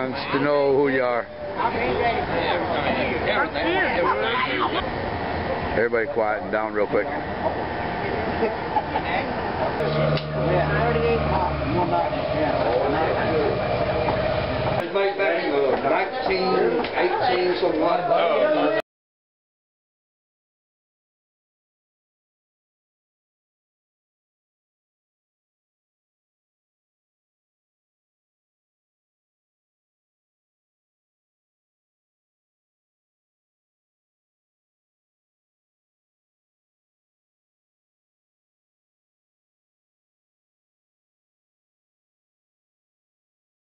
wants to know who you are. Everybody quiet and down real quick. Made back in 1918, something like that.